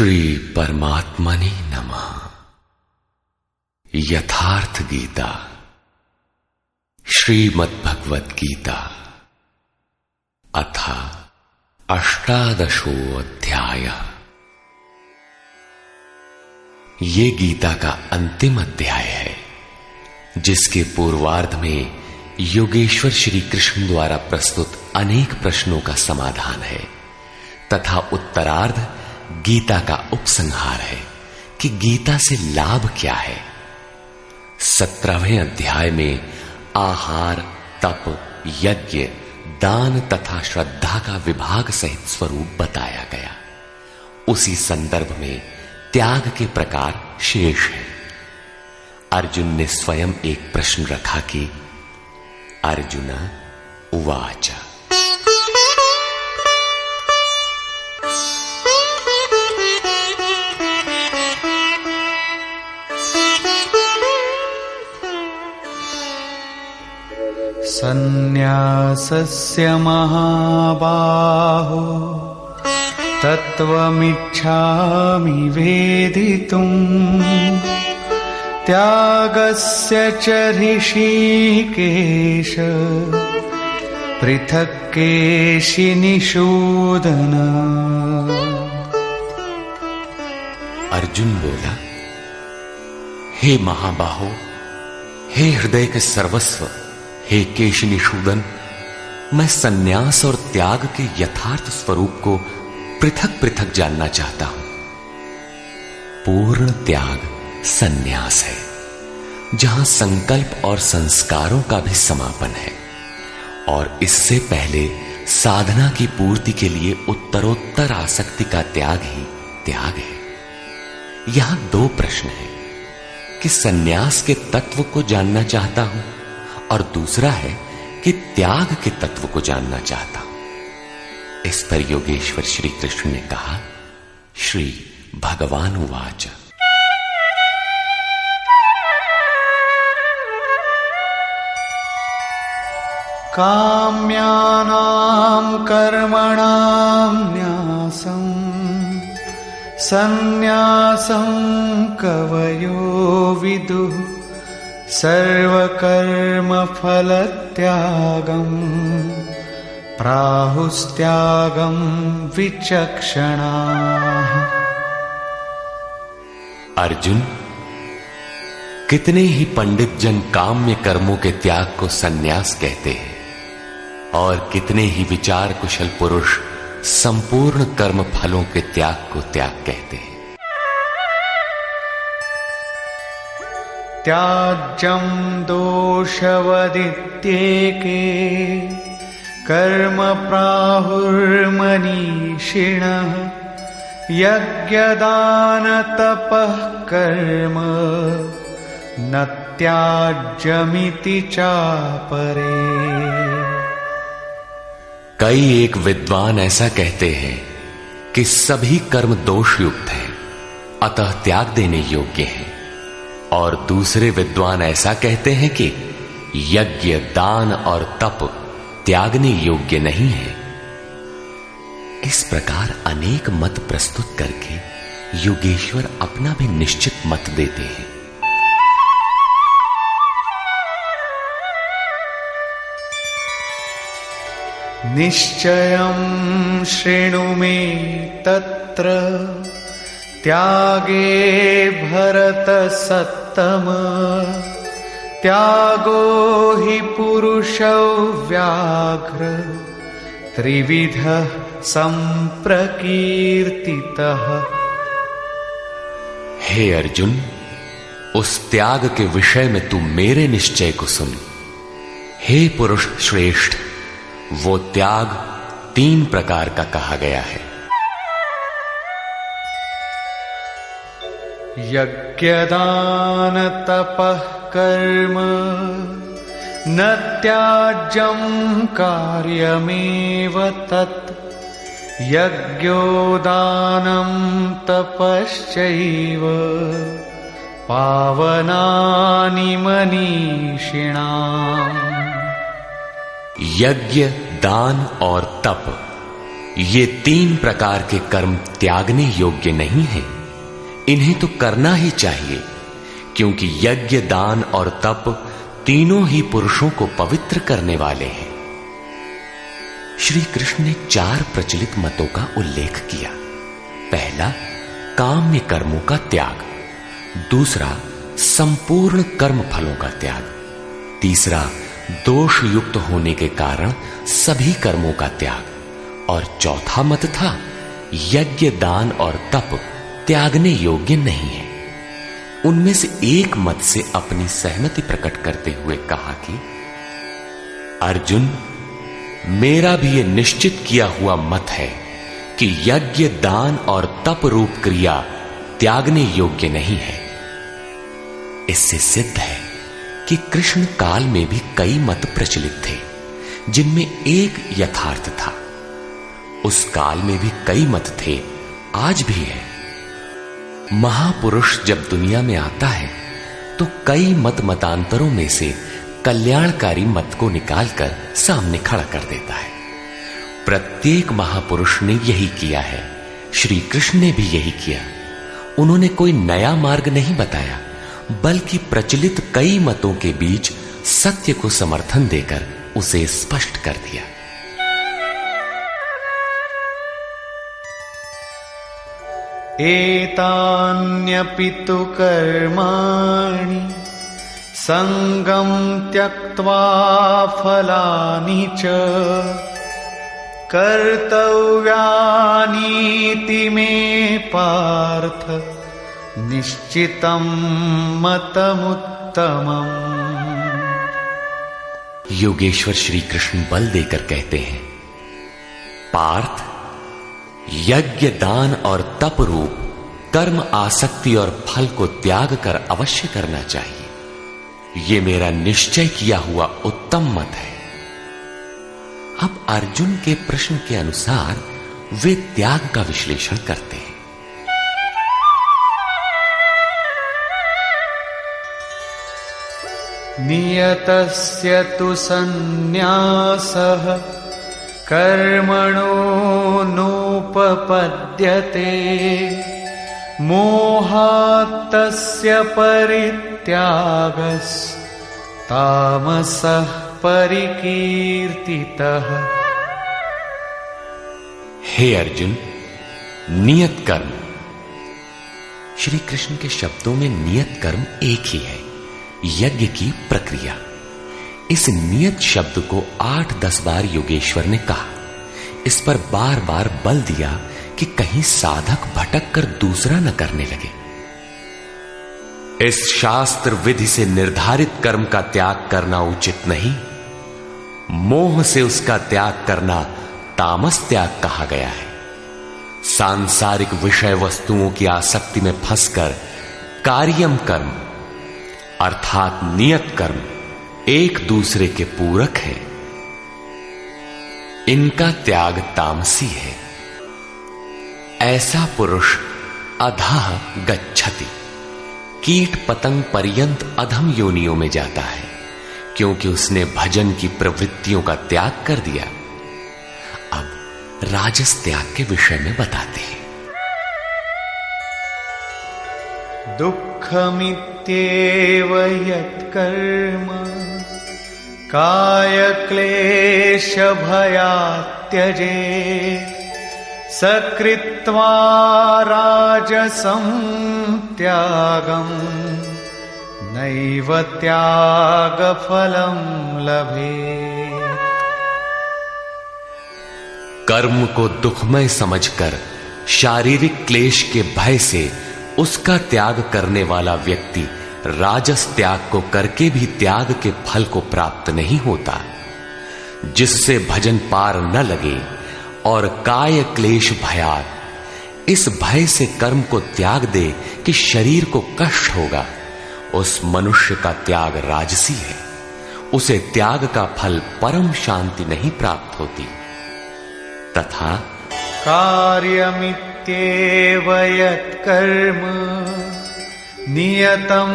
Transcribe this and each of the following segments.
श्री परमात्मने नमः। यथार्थ गीता श्रीमद्भगवद गीता अथ अष्टादशो अध्याय। ये गीता का अंतिम अध्याय है, जिसके पूर्वार्ध में योगेश्वर श्री कृष्ण द्वारा प्रस्तुत अनेक प्रश्नों का समाधान है तथा उत्तरार्ध गीता का उपसंहार है कि गीता से लाभ क्या है। 17वें अध्याय में आहार, तप, यज्ञ, दान तथा श्रद्धा का विभाग सहित स्वरूप बताया गया। उसी संदर्भ में त्याग के प्रकार शेष है। अर्जुन ने स्वयं एक प्रश्न रखा कि अर्जुन उवाच सन्न्यासस्य महाबाहो तत्त्वमिच्छामि वेदितुम् त्यागस्य च ऋषिकेश पृथक् केशिनिषूदन। अर्जुन बोला, हे महाबाहो, हे हृदय के सर्वस्व, हे केशनिषूदन, मैं सन्यास और त्याग के यथार्थ स्वरूप को पृथक पृथक जानना चाहता हूं। पूर्ण त्याग सन्यास है, जहां संकल्प और संस्कारों का भी समापन है, और इससे पहले साधना की पूर्ति के लिए उत्तरोत्तर आसक्ति का त्याग ही त्याग है। यहां दो प्रश्न हैं कि सन्यास के तत्व को जानना चाहता हूं और दूसरा है कि त्याग के तत्व को जानना चाहता हूं। इस पर योगेश्वर श्री कृष्ण ने कहा, श्री भगवान उवाच काम्यानां कर्मणां न्यासं सन्न्यासं कवयो विदुः सर्वकर्मफलत्यागं प्राहुस्त्यागं विचक्षणाः। अर्जुन, कितने ही पंडित जन काम्य कर्मों के त्याग को सन्यास कहते हैं और कितने ही विचार कुशल पुरुष संपूर्ण कर्म फलों के त्याग को त्याग कहते हैं। त्याज्यं दोषवदित्येके कर्म प्राहुर्मनीषिणः यज्ञदानतपः कर्म न त्याज्यमिति चापरे। कई एक विद्वान ऐसा कहते हैं कि सभी कर्म दोषयुक्त हैं, अतः त्याग देने योग्य हैं, और दूसरे विद्वान ऐसा कहते हैं कि यज्ञ, दान और तप त्यागने योग्य नहीं है। इस प्रकार अनेक मत प्रस्तुत करके योगेश्वर अपना भी निश्चित मत देते हैं। निश्चयं शृणु मे तत्र त्यागे भरतसत्तम त्यागो हि पुरुषो व्याघ्र त्रिविधः संप्रकीर्तितः। हे अर्जुन, उस त्याग के विषय में तू मेरे निश्चय को सुन। हे पुरुष श्रेष्ठ, वो त्याग 3 प्रकार का कहा गया है। यज्ञदान तपः कर्म न त्याज्यं कार्यमेव तत् यज्ञो दानं तपश्चैव पावनानि मनीषिणाम्। यज्ञ, दान और तप ये 3 प्रकार के कर्म त्यागने योग्य नहीं हैं। इन्हें तो करना ही चाहिए, क्योंकि यज्ञ, दान और तप तीनों ही पुरुषों को पवित्र करने वाले हैं। श्री कृष्ण ने 4 प्रचलित मतों का उल्लेख किया। पहला, काम्य कर्मों का त्याग। दूसरा, संपूर्ण कर्म फलों का त्याग। तीसरा, दोष युक्त होने के कारण सभी कर्मों का त्याग। और चौथा मत था, यज्ञ, दान और तप त्यागने योग्य नहीं है। उनमें से एक मत से अपनी सहमति प्रकट करते हुए कहा कि अर्जुन, मेरा भी यह निश्चित किया हुआ मत है कि यज्ञ, दान और तप रूप क्रिया त्यागने योग्य नहीं है। इससे सिद्ध है कि कृष्ण काल में भी कई मत प्रचलित थे, जिनमें एक यथार्थ था। उस काल में भी कई मत थे, आज भी है। महापुरुष जब दुनिया में आता है तो कई मतांतरों में से कल्याणकारी मत को निकालकर सामने खड़ा कर देता है। प्रत्येक महापुरुष ने यही किया है। श्री कृष्ण ने भी यही किया। उन्होंने कोई नया मार्ग नहीं बताया, बल्कि प्रचलित कई मतों के बीच सत्य को समर्थन देकर उसे स्पष्ट कर दिया। एतान्यपि तु कर्माणि संगं त्यक्त्वा फलानि च कर्तव्यानीति मे पार्थ निश्चितं मतमुत्तमम्। योगेश्वर श्री कृष्ण बल देकर कहते हैं, पार्थ, यज्ञ, दान और तप रूप कर्म आसक्ति और फल को त्याग कर अवश्य करना चाहिए। ये मेरा निश्चय किया हुआ उत्तम मत है। अब अर्जुन के प्रश्न के अनुसार वे त्याग का विश्लेषण करते हैं। नियतस्य तु सन्न्यासः कर्मणो नोपपद्यते मोहात्तस्य परित्यागस्तामसः परिकीर्तितः। हे अर्जुन, नियत कर्म। श्री कृष्ण के शब्दों में नियत कर्म एक ही है, यज्ञ की प्रक्रिया। इस नियत शब्द को 8-10 बार योगेश्वर ने कहा। इस पर बार बार बल दिया कि कहीं साधक भटक कर दूसरा न करने लगे। इस शास्त्र विधि से निर्धारित कर्म का त्याग करना उचित नहीं। मोह से उसका त्याग करना तामस त्याग कहा गया है। सांसारिक विषय वस्तुओं की आसक्ति में फंसकर कार्यम कर्म अर्थात नियत कर्म एक दूसरे के पूरक है। इनका त्याग तामसी है। ऐसा पुरुष अधः गच्छति, कीट पतंग पर्यंत अधम योनियों में जाता है, क्योंकि उसने भजन की प्रवृत्तियों का त्याग कर दिया। अब राजस त्याग के विषय में बताते हैं। दुःखमित्येव यत्कर्म कायक्लेश भयात् त्यजेत् सकृत्वा राजसं त्यागं नैव त्यागफलं लभेत्। कर्म को दुखमय समझकर शारीरिक क्लेश के भय से उसका त्याग करने वाला व्यक्ति राजस त्याग को करके भी त्याग के फल को प्राप्त नहीं होता। जिससे भजन पार न लगे और काय क्लेश भयात, इस भय से कर्म को त्याग दे कि शरीर को कष्ट होगा, उस मनुष्य का त्याग राजसी है। उसे त्याग का फल परम शांति नहीं प्राप्त होती। तथा कार्यमित्येव यत्कर्म नियतं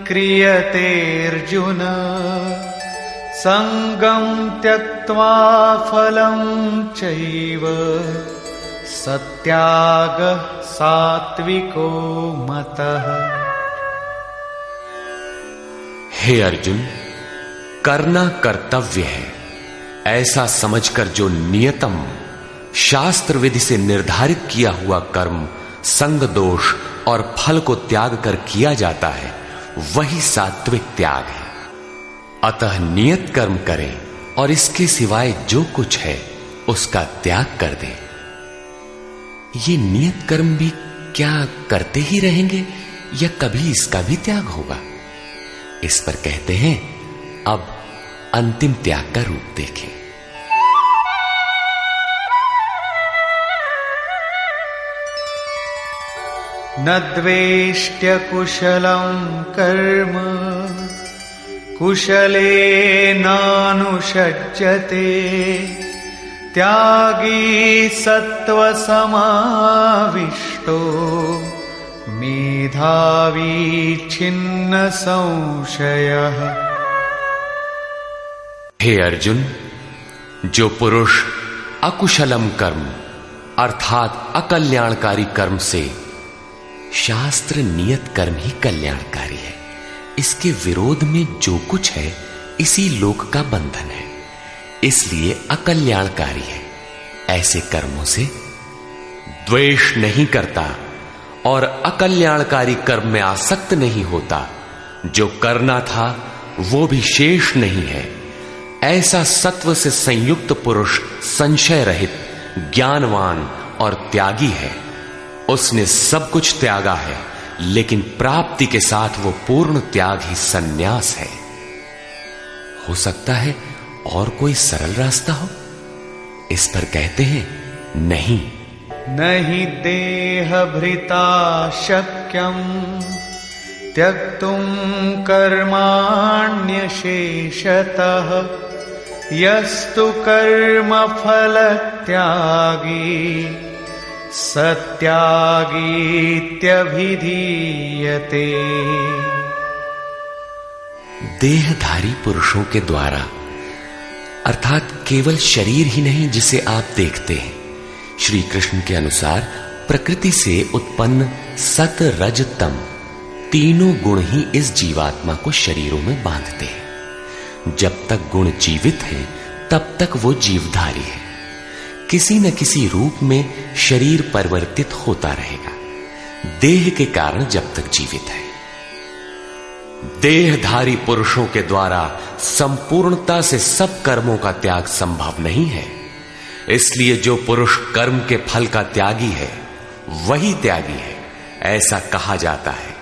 क्रियते अर्जुन संगं त्यक्त्वा फलं चैव सत्यागः सात्विको मतः। हे अर्जुन, करना कर्तव्य है ऐसा समझकर जो नियतम शास्त्र विधि से निर्धारित किया हुआ कर्म संग दोष और फल को त्याग कर किया जाता है, वही सात्विक त्याग है। अतः नियत कर्म करें और इसके सिवाय जो कुछ है उसका त्याग कर दें। ये नियत कर्म भी क्या करते ही रहेंगे या कभी इसका भी त्याग होगा? इस पर कहते हैं, अब अंतिम त्याग का रूप देखें। न द्वेष्ट्य कुशलं कर्म कुशले नानुषज्यते त्यागी सत्त्वसमाविष्टो मेधावी छिन्न संशयः। हे अर्जुन, जो पुरुष अकुशलम कर्म अर्थात अकल्याणकारी कर्म से, शास्त्र नियत कर्म ही कल्याणकारी है, इसके विरोध में जो कुछ है इसी लोक का बंधन है, इसलिए अकल्याणकारी है, ऐसे कर्मों से द्वेष नहीं करता और अकल्याणकारी कर्म में आसक्त नहीं होता, जो करना था वो भी शेष नहीं है, ऐसा सत्व से संयुक्त पुरुष संशय रहित, ज्ञानवान और त्यागी है। उसने सब कुछ त्यागा है, लेकिन प्राप्ति के साथ वो पूर्ण त्याग ही सन्यास है। हो सकता है और कोई सरल रास्ता हो? इस पर कहते हैं, नहीं। नहि देहभृता शक्यं त्यक्तुं कर्माण्यशेषतः यस्तु कर्मफल त्यागी सत्यागीत्यभिधीयते। देहधारी पुरुषों के द्वारा अर्थात केवल शरीर ही नहीं जिसे आप देखते हैं, श्री कृष्ण के अनुसार प्रकृति से उत्पन्न सत रज तम तीनों गुण ही इस जीवात्मा को शरीरों में बांधते हैं। जब तक गुण जीवित हैं, तब तक वो जीवधारी है। किसी न किसी रूप में शरीर परिवर्तित होता रहेगा, देह के कारण जब तक जीवित है। देहधारी पुरुषों के द्वारा संपूर्णता से सब कर्मों का त्याग संभव नहीं है, इसलिए जो पुरुष कर्म के फल का त्यागी है वही त्यागी है, ऐसा कहा जाता है।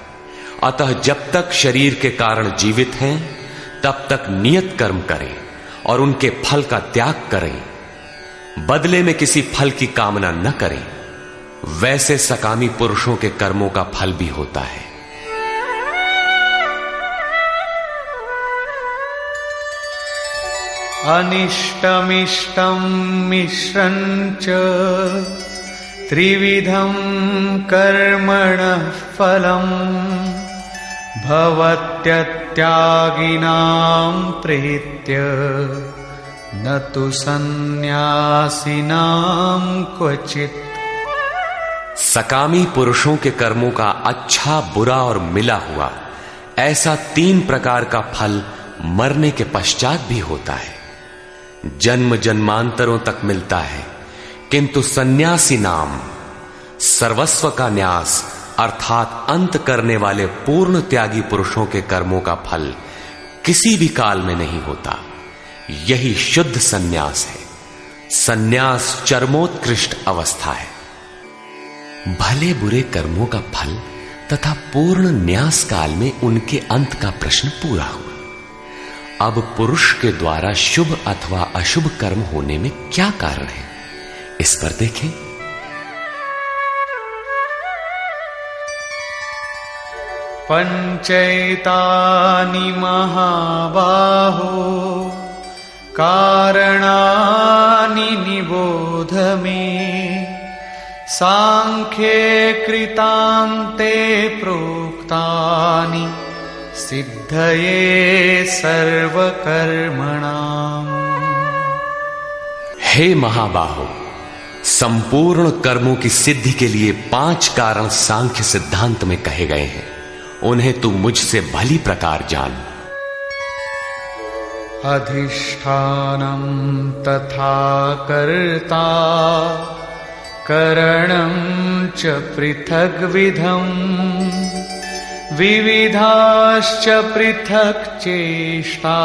अतः जब तक शरीर के कारण जीवित हैं, तब तक नियत कर्म करें और उनके फल का त्याग करें, बदले में किसी फल की कामना न करें। वैसे सकामी पुरुषों के कर्मों का फल भी होता है। अनिष्टमिष्टं मिश्रञ्च त्रिविधं कर्मणः फलम् भवत्यत्यागिनां प्रीत्य न तु सन्न्यासिनां क्वचित्। सकामी पुरुषों के कर्मों का अच्छा, बुरा और मिला हुआ ऐसा 3 प्रकार का फल मरने के पश्चात भी होता है। जन्म जन्मांतरों तक मिलता है, किंतु सन्यासी नाम सर्वस्व का न्यास अर्थात अंत करने वाले पूर्ण त्यागी पुरुषों के कर्मों का फल किसी भी काल में नहीं होता। यही शुद्ध सन्यास है। सन्यास चरमोत्कृष्ट अवस्था है। भले बुरे कर्मों का फल तथा पूर्ण न्यास काल में उनके अंत का प्रश्न पूरा हुआ। अब पुरुष के द्वारा शुभ अथवा अशुभ कर्म होने में क्या कारण है, इस पर देखें। पंचैतानि महाबाहो कारणानि निबोध मे सांख्ये कृतान्ते प्रोक्तानि सिद्धये सर्वकर्मणाम्। हे महाबाहो, संपूर्ण कर्मों की सिद्धि के लिए 5 कारण सांख्य सिद्धांत में कहे गए हैं। उन्हें तू मुझसे भली प्रकार जान। अधिष्ठानं तथा कर्ता करणं च पृथग्विधम् विविधाश्च पृथक् चेष्टा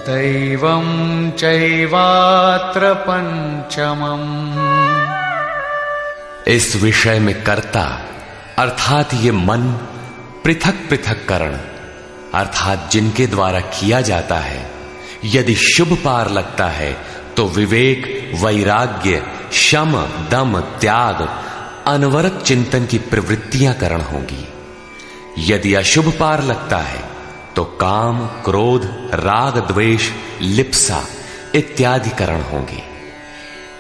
दैवं चैवात्र पंचमम्। इस विषय में कर्ता अर्थात ये मन, पृथक पृथक करण अर्थात जिनके द्वारा किया जाता है, यदि शुभ पार लगता है तो विवेक, वैराग्य, शम, दम, त्याग, अनवरत चिंतन की प्रवृत्तियां करण होंगी। यदि अशुभ पार लगता है तो काम, क्रोध, राग, द्वेष, लिप्सा इत्यादि करण होंगे।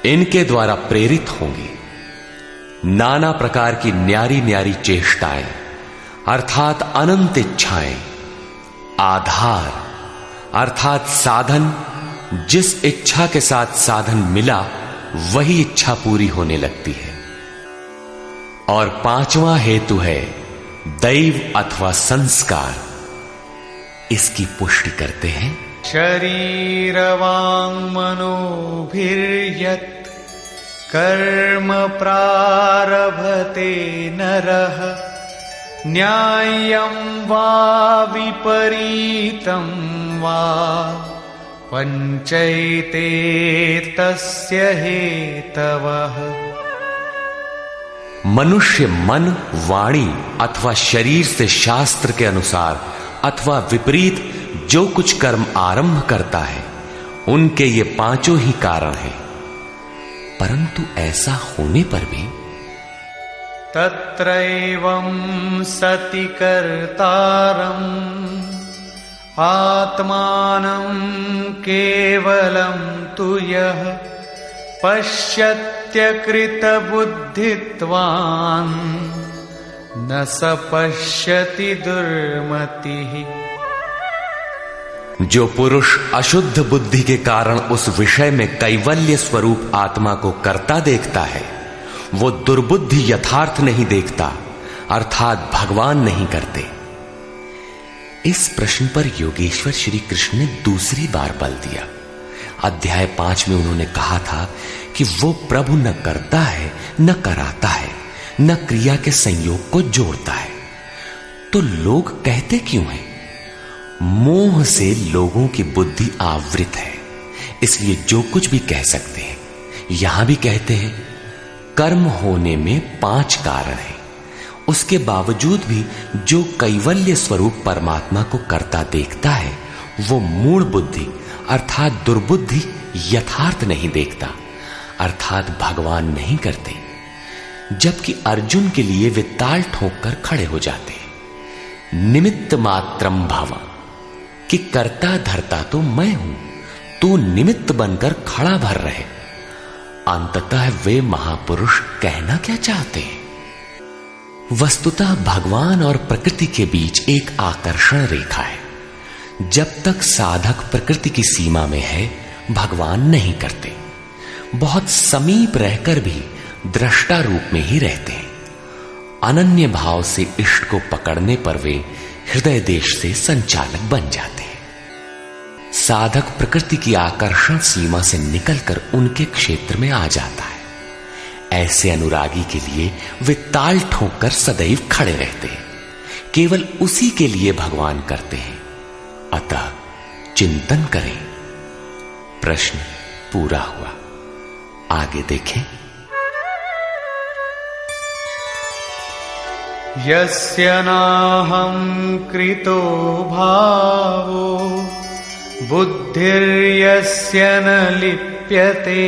इनके द्वारा प्रेरित होंगे नाना प्रकार की न्यारी न्यारी चेष्टाएं अर्थात अनंत इच्छाएं। आधार अर्थात साधन, जिस इच्छा के साथ साधन मिला वही इच्छा पूरी होने लगती है। और 5वां हेतु है दैव अथवा संस्कार। इसकी पुष्टि करते हैं। शरीर वांग मनोभिर्यत् कर्म प्रारभते नरः न्याय्यं वा विपरीतं वा पंचैते तस्य हेतवः। मनुष्य मन, वाणी अथवा शरीर से शास्त्र के अनुसार अथवा विपरीत जो कुछ कर्म आरंभ करता है, उनके ये 5 ही कारण हैं। परंतु ऐसा होने पर भी तत्रैवं सति कर्तारम् आत्मानं केवलं तु यः पश्यत्यकृतबुद्धित्वान् न स पश्यति दुर्मतिः। जो पुरुष अशुद्ध बुद्धि के कारण उस विषय में कैवल्य स्वरूप आत्मा को करता देखता है, वो दुर्बुद्धि यथार्थ नहीं देखता अर्थात भगवान नहीं करते। इस प्रश्न पर योगेश्वर श्री कृष्ण ने दूसरी बार बल दिया। अध्याय 5 में उन्होंने कहा था कि वो प्रभु न करता है, न कराता है, न क्रिया के संयोग को जोड़ता है। तो लोग कहते क्यों हैं? मोह से लोगों की बुद्धि आवृत है, इसलिए जो कुछ भी कह सकते हैं। यहां भी कहते हैं कर्म होने में 5 कारण हैं। उसके बावजूद भी जो कैवल्य स्वरूप परमात्मा को करता देखता है, वो मूढ़ बुद्धि अर्थात दुर्बुद्धि यथार्थ नहीं देखता अर्थात भगवान नहीं करते। जबकि अर्जुन के लिए वे ताल ठोक कर खड़े हो जाते हैं। निमित्त मात्रम भव, कि करता धरता तो मैं हूं, तू निमित्त बनकर खड़ा भर रहे। अंततः वे महापुरुष कहना क्या चाहते हैं? वस्तुतः भगवान और प्रकृति के बीच एक आकर्षण रेखा है। जब तक साधक प्रकृति की सीमा में है, भगवान नहीं करते। बहुत समीप रहकर भी दृष्टा रूप में ही रहते हैं। अनन्य भाव से इष्ट को पकड़ने पर वे हृदय देश से संचालक बन जाते हैं। साधक प्रकृति की आकर्षण सीमा से निकलकर उनके क्षेत्र में आ जाता है। ऐसे अनुरागी के लिए वे ताल ठोक कर सदैव खड़े रहते हैं। केवल उसी के लिए भगवान करते हैं। अतः चिंतन करें। प्रश्न पूरा हुआ। आगे देखें। यस्य नाहं कृतो भावो बुद्धिर्यस्य न लिप्यते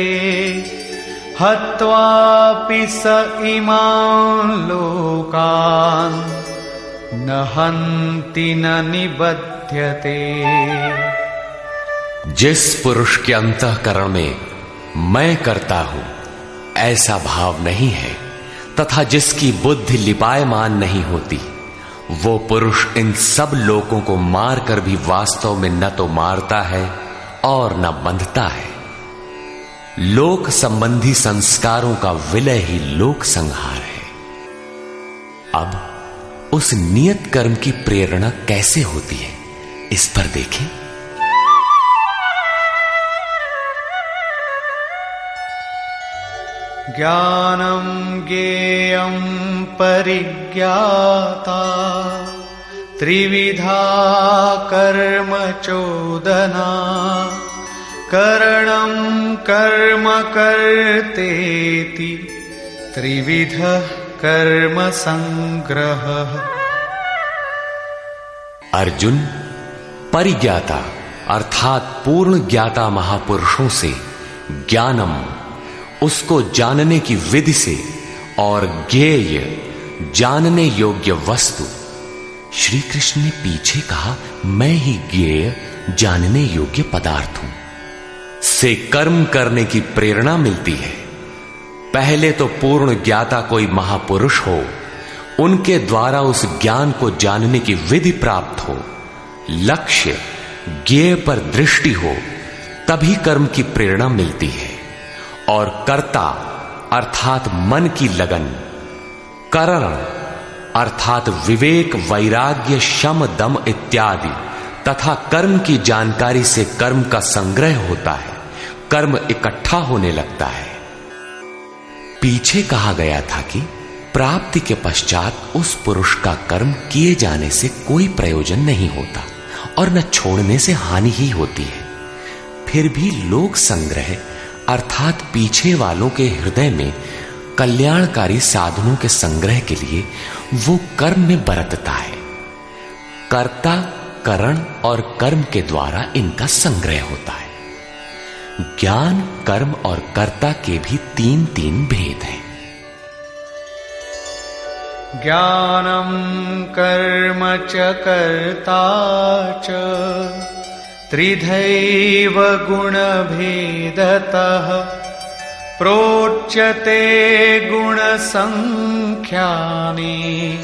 हत्वापि स इमान् लोकान् न हन्ति न निबध्यते। जिस पुरुष के अंतःकरण में मैं करता हूं ऐसा भाव नहीं है तथा जिसकी बुद्धि लिपायमान नहीं होती, वो पुरुष इन सब लोकों को मारकर भी वास्तव में न तो मारता है और न बंधता है। लोक संबंधी संस्कारों का विलय ही लोक संहार है। अब उस नियत कर्म की प्रेरणा कैसे होती है, इस पर देखें। ज्ञानं ज्ञेयं परिज्ञाता त्रिविधा कर्म चोदना करणं कर्म कर्तेति त्रिविधः कर्म संग्रहः। अर्जुन, परिज्ञाता अर्थात पूर्ण ज्ञाता महापुरुषों से ज्ञानम, उसको जानने की विधि से, और ज्ञेय जानने योग्य वस्तु। श्री कृष्ण ने पीछे कहा, मैं ही ज्ञेय जानने योग्य पदार्थ हूं, से कर्म करने की प्रेरणा मिलती है। पहले तो पूर्ण ज्ञाता कोई महापुरुष हो, उनके द्वारा उस ज्ञान को जानने की विधि प्राप्त हो, लक्ष्य ज्ञेय पर दृष्टि हो, तभी कर्म की प्रेरणा मिलती है। और कर्ता अर्थात मन की लगन, करण अर्थात विवेक, वैराग्य, शम, दम इत्यादि तथा कर्म की जानकारी से कर्म का संग्रह होता है, कर्म इकट्ठा होने लगता है। पीछे कहा गया था कि प्राप्ति के पश्चात उस पुरुष का कर्म किए जाने से कोई प्रयोजन नहीं होता और न छोड़ने से हानि ही होती है। फिर भी लोक संग्रह अर्थात पीछे वालों के हृदय में कल्याणकारी साधनों के संग्रह के लिए वो कर्म में बरतता है। कर्ता, करण और कर्म के द्वारा इनका संग्रह होता है। ज्ञान, कर्म और कर्ता के भी तीन तीन भेद हैं। ज्ञानं कर्म च कर्ता च त्रिधैव गुणभेदतः प्रोच्यते गुणसंख्यानि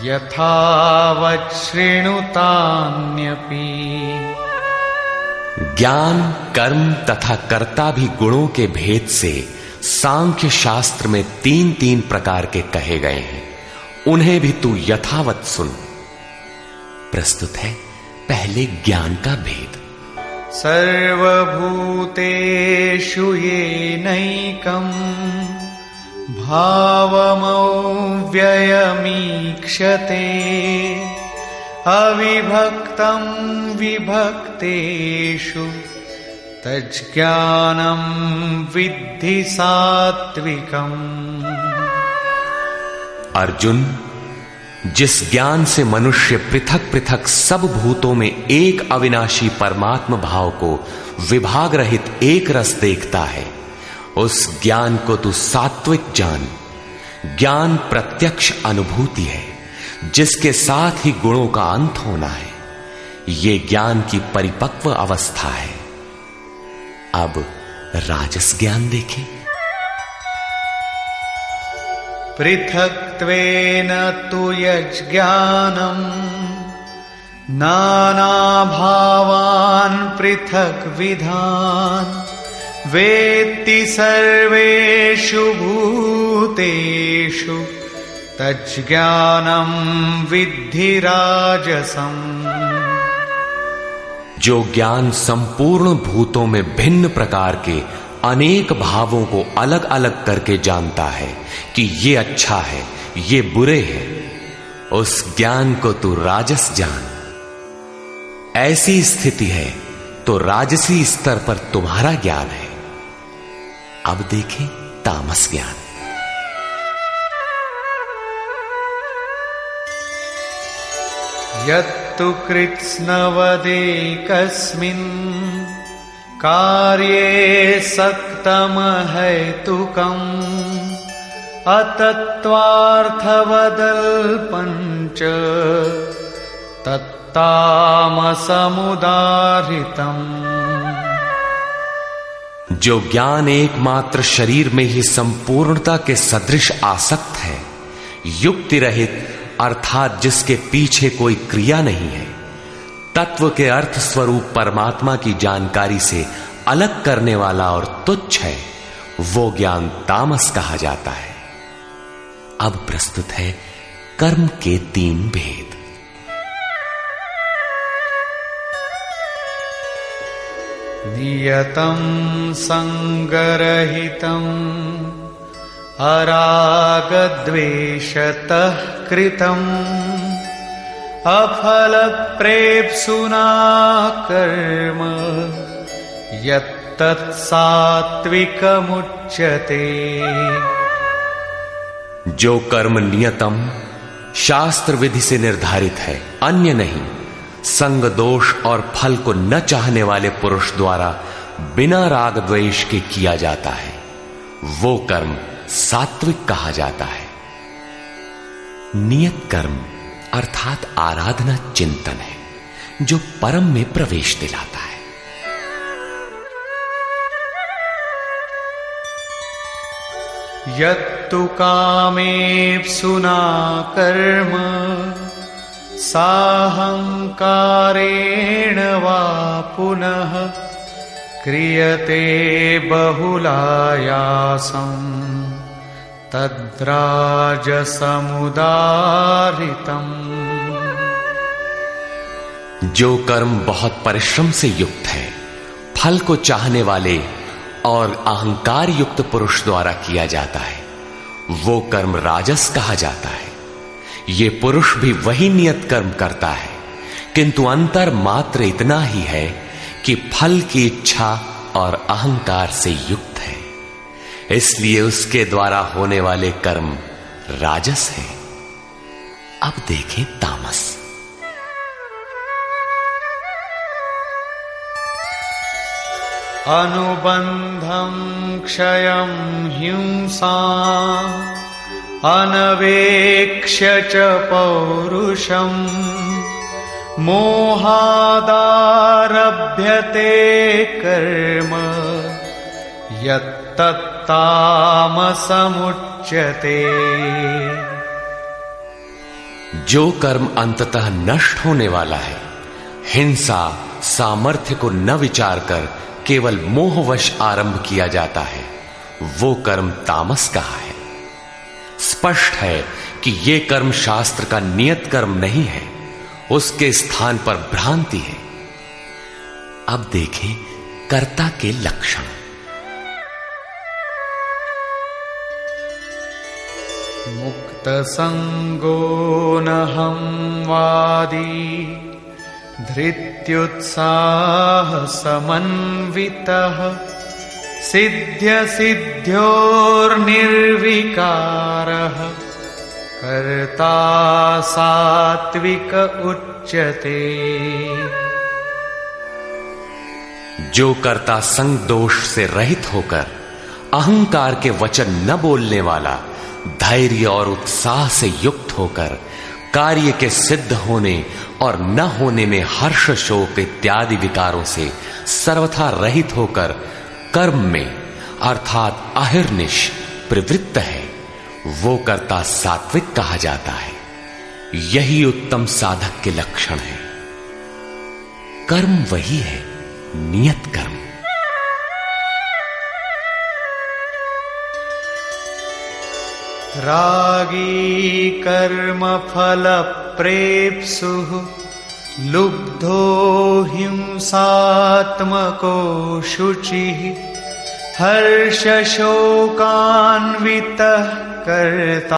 यथावत् शृणुतान्यपि। ज्ञान, कर्म तथा कर्ता भी गुणों के भेद से सांख्य शास्त्र में तीन तीन प्रकार के कहे गए हैं, उन्हें भी तू यथावत सुन। प्रस्तुत है पहले ज्ञान का भेद। सर्वभूतेषु येनैकं भावमव्ययमीक्षते अविभक्तं विभक्तेषु तज्ज्ञानं विद्धि सात्विकम्। अर्जुन, जिस ज्ञान से मनुष्य पृथक पृथक सब भूतों में एक अविनाशी परमात्म भाव को विभाग रहित एक रस देखता है, उस ज्ञान को तू सात्विक जान। ज्ञान प्रत्यक्ष अनुभूति है, जिसके साथ ही गुणों का अंत होना है। ये ज्ञान की परिपक्व अवस्था है। अब राजस ज्ञान देखें। पृथक्त्वेन तु यज्ज्ञानं नानाभावान् पृथक्विधान् वेत्ति सर्वेषु भूतेषु तज्ज्ञानं विद्धि राजसम्। जो ज्ञान संपूर्ण भूतों में भिन्न प्रकार के अनेक भावों को अलग अलग करके जानता है कि ये अच्छा है, ये बुरे हैं, उस ज्ञान को तू राजस जान। ऐसी स्थिति है तो राजसी स्तर पर तुम्हारा ज्ञान है। अब देखें तामस ज्ञान। यत्तु कृत्स्नवदेकस्मिन् कार्ये सक्तमहैतुकम् अतत्त्वार्थवदल्पञ्च तत्तामसमुदाहृतम्। जो ज्ञान एकमात्र शरीर में ही संपूर्णता के सदृश आसक्त है, युक्ति रहित अर्थात जिसके पीछे कोई क्रिया नहीं है, तत्व के अर्थ स्वरूप परमात्मा की जानकारी से अलग करने वाला और तुच्छ है, वो ज्ञान तामस कहा जाता है। अब प्रस्तुत है कर्म के 3 भेद। नियतं संगरहितं अरागद्वेषतः कृतम् अफलप्रेप्सुना कर्म यत्तत्सात्विकमुच्यते। जो कर्म नियतम शास्त्र विधि से निर्धारित है, अन्य नहीं, संग दोष और फल को न चाहने वाले पुरुष द्वारा बिना राग द्वेष के किया जाता है, वो कर्म सात्विक कहा जाता है। नियत कर्म अर्थात आराधना चिंतन है, जो परम में प्रवेश दिलाता है। यत्तु कामेप्सुना कर्म साहंकारेण वा पुनः क्रियते बहुलायासं तद्राजसमुदारितम्। जो कर्म बहुत परिश्रम से युक्त है, फल को चाहने वाले और अहंकार युक्त पुरुष द्वारा किया जाता है, वो कर्म राजस कहा जाता है। ये पुरुष भी वही नियत कर्म करता है, किंतु अंतर मात्र इतना ही है कि फल की इच्छा और अहंकार से युक्त है, इसलिए उसके द्वारा होने वाले कर्म राजस है। अब देखें तामस। अनुबंधं क्षयं हिंसा अनवेक्ष्य च पौरुषम् मोहादारभ्यते कर्म यत्तत्तामसमुच्यते। जो कर्म अंततः नष्ट होने वाला है, हिंसा सामर्थ्य को न विचार कर केवल मोहवश आरंभ किया जाता है, वो कर्म तामस कहा है। स्पष्ट है कि ये कर्म शास्त्र का नियत कर्म नहीं है, उसके स्थान पर भ्रांति है। अब देखें कर्ता के लक्षण। मुक्त संगो नहं वादी धृत्युत्साह समन्वितः सिद्ध्य सिद्ध्योर्निर्विकारः कर्ता सात्विक उच्यते। जो कर्ता संग दोष से रहित होकर अहंकार के वचन न बोलने वाला, धैर्य और उत्साह से युक्त होकर कार्य के सिद्ध होने और न होने में हर्ष शोक इत्यादि विकारों से सर्वथा रहित होकर कर्म में अर्थात अहिर्निश प्रवृत्त है, वो कर्ता सात्विक कहा जाता है। यही उत्तम साधक के लक्षण है। कर्म वही है, नियत कर्म। रागी कर्म फल प्रेप्सुः लुब्धो हिंसात्मको शुचिः हर्ष शोकान्वितः कर्ता